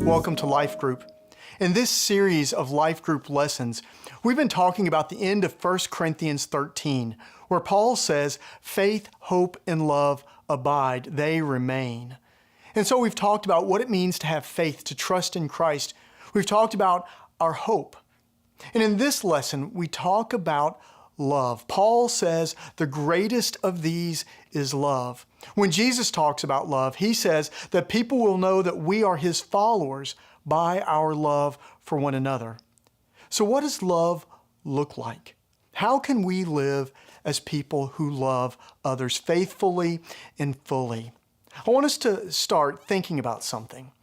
Welcome to Life Group. In this series of Life Group lessons, we've been talking about the end of 1 Corinthians 13, where Paul says, faith, hope, and love abide, they remain. And so we've talked about what it means to have faith, to trust in Christ. We've talked about our hope. And in this lesson, we talk about love. Paul says the greatest of these is love. When Jesus talks about love, he says that people will know that we are his followers by our love for one another. So what does love look like? How can we live as people who love others faithfully and fully? I want us to start thinking about something.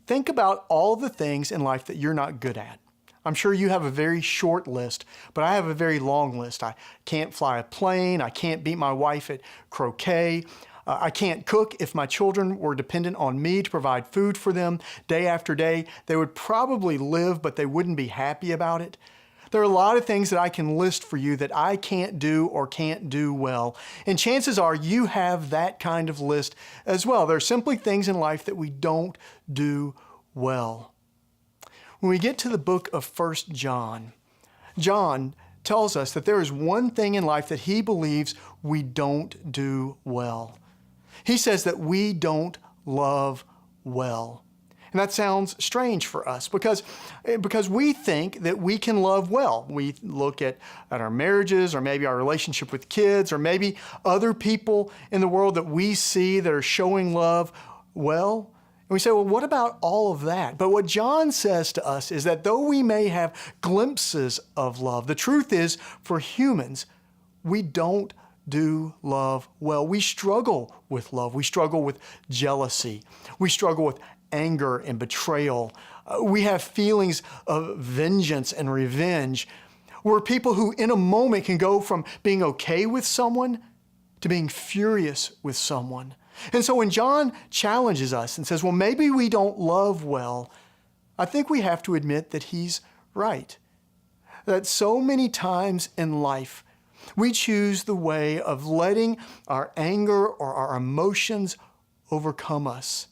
Think about all the things in life that you're not good at. I'm sure you have a very short list, but I have a very long list. I can't fly a plane. I can't beat my wife at croquet. I can't cook. If my children were dependent on me to provide food for them day after day, they would probably live, but they wouldn't be happy about it. There are a lot of things that I can list for you that I can't do or can't do well. And chances are you have that kind of list as well. There are simply things in life that we don't do well. When we get to the book of 1 John, John tells us that there is one thing in life that he believes we don't do well. He says that we don't love well. And that sounds strange for us because we think that we can love well. We look at our marriages or maybe our relationship with kids or maybe other people in the world that we see that are showing love well. And we say, well, what about all of that? But what John says to us is that though we may have glimpses of love, the truth is for humans, we don't do love well. We struggle with love. We struggle with jealousy. We struggle with anger and betrayal. We have feelings of vengeance and revenge. We're people who in a moment can go from being okay with someone to being furious with someone. And so when John challenges us and says, well, maybe we don't love well, I think we have to admit that he's right. That so many times in life, we choose the way of letting our anger or our emotions overcome us.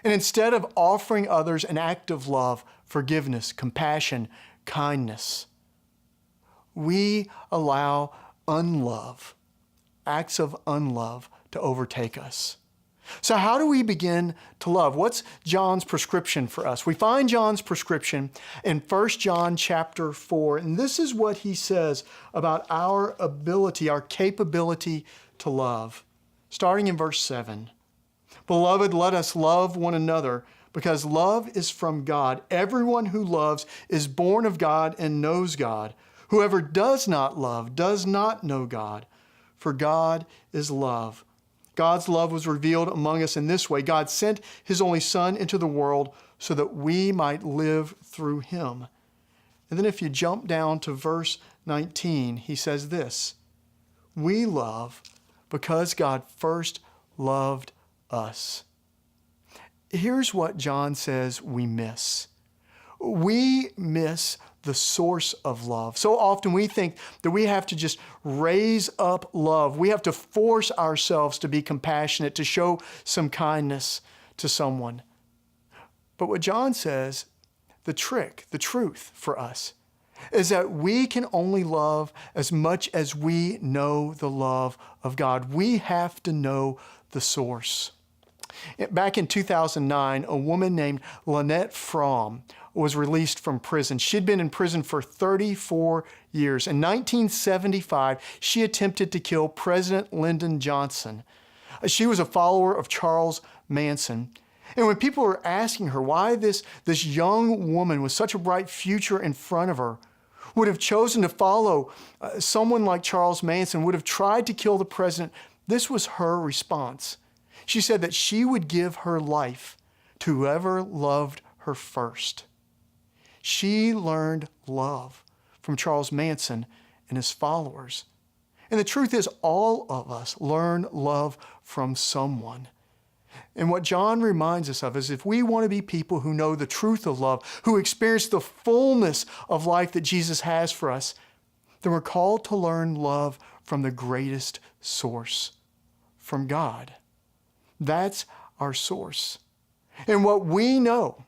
And instead of offering others an act of love, forgiveness, compassion, kindness, we allow unlove, acts of unlove, to overtake us. So how do we begin to love? What's John's prescription for us? We find John's prescription in 1 John chapter 4, and this is what he says about our ability, our capability to love. Starting in verse 7. Beloved, let us love one another, because love is from God. Everyone who loves is born of God and knows God. Whoever does not love does not know God, for God is love. God's love was revealed among us in this way. God sent his only Son into the world so that we might live through him. And then if you jump down to verse 19, he says this, we love because God first loved us. Here's what John says we miss. We miss the source of love. So often we think that we have to just raise up love. We have to force ourselves to be compassionate, to show some kindness to someone. But what John says, the trick, the truth for us, is that we can only love as much as we know the love of God. We have to know the source. Back in 2009, a woman named Lynette Fromm was released from prison. She'd been in prison for 34 years. In 1975, she attempted to kill President Lyndon Johnson. She was a follower of Charles Manson. And when people were asking her why this young woman with such a bright future in front of her would have chosen to follow someone like Charles Manson, would have tried to kill the president, this was her response. She said that she would give her life to whoever loved her first. She learned love from Charles Manson and his followers. And the truth is, all of us learn love from someone. And what John reminds us of is if we want to be people who know the truth of love, who experience the fullness of life that Jesus has for us, then we're called to learn love from the greatest source, from God. That's our source. And what we know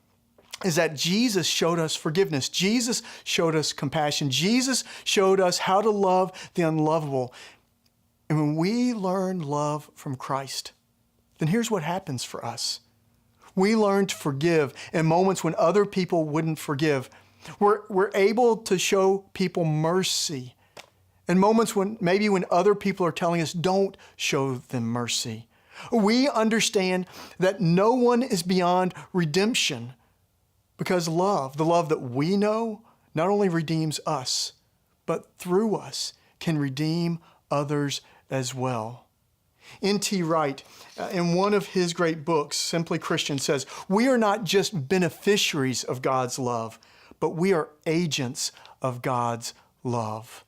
is that Jesus showed us forgiveness. Jesus showed us compassion. Jesus showed us how to love the unlovable. And when we learn love from Christ, then here's what happens for us. We learn to forgive in moments when other people wouldn't forgive. We're able to show people mercy in moments when maybe when other people are telling us don't show them mercy. We understand that no one is beyond redemption because love, the love that we know, not only redeems us, but through us can redeem others as well. N.T. Wright, in one of his great books, Simply Christian, says, "We are not just beneficiaries of God's love, but we are agents of God's love."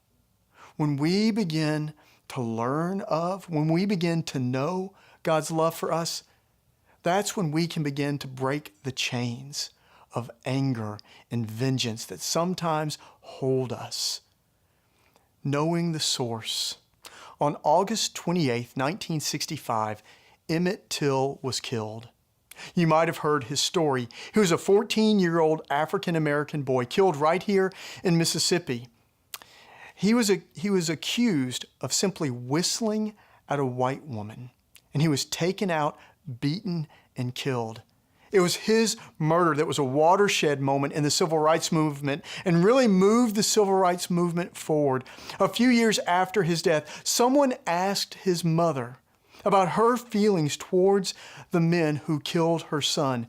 When we begin to learn of, when we begin to know God's love for us, that's when we can begin to break the chains of anger and vengeance that sometimes hold us. Knowing the source. On August 28, 1965, Emmett Till was killed. You might have heard his story. He was a 14-year-old African-American boy killed right here in Mississippi. He was accused of simply whistling at a white woman, and he was taken out, beaten, and killed. It was his murder that was a watershed moment in the civil rights movement and really moved the civil rights movement forward. A few years after his death, someone asked his mother about her feelings towards the men who killed her son.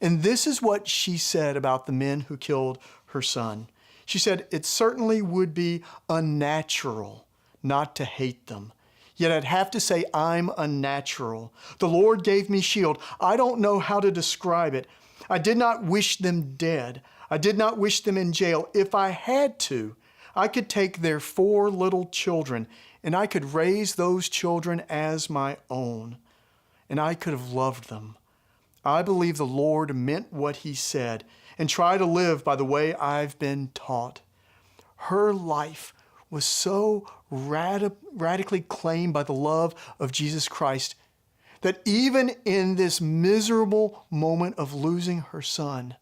And this is what she said about the men who killed her son. She said, "It certainly would be unnatural not to hate them. Yet I'd have to say I'm unnatural. The Lord gave me shield. I don't know how to describe it. I did not wish them dead. I did not wish them in jail. If I had to, I could take their 4 little children and I could raise those children as my own. And I could have loved them. I believe the Lord meant what he said and try to live by the way I've been taught." Her life was so radically claimed by the love of Jesus Christ that even in this miserable moment of losing her son,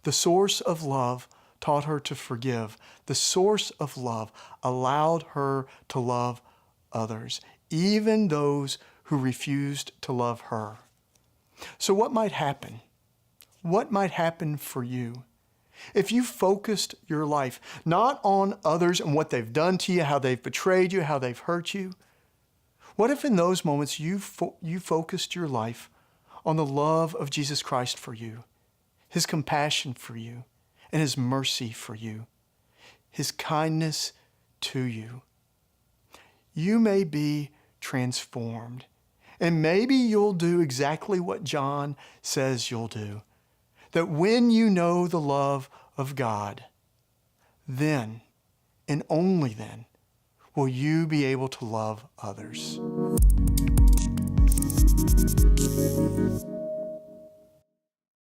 the source of love taught her to forgive. The source of love allowed her to love others, even those who refused to love her. So what might happen? What might happen for you if you focused your life not on others and what they've done to you, how they've betrayed you, how they've hurt you? What if in those moments you focused your life on the love of Jesus Christ for you, his compassion for you, and his mercy for you, his kindness to you? You may be transformed, and maybe you'll do exactly what John says you'll do. That when you know the love of God, then, and only then, will you be able to love others.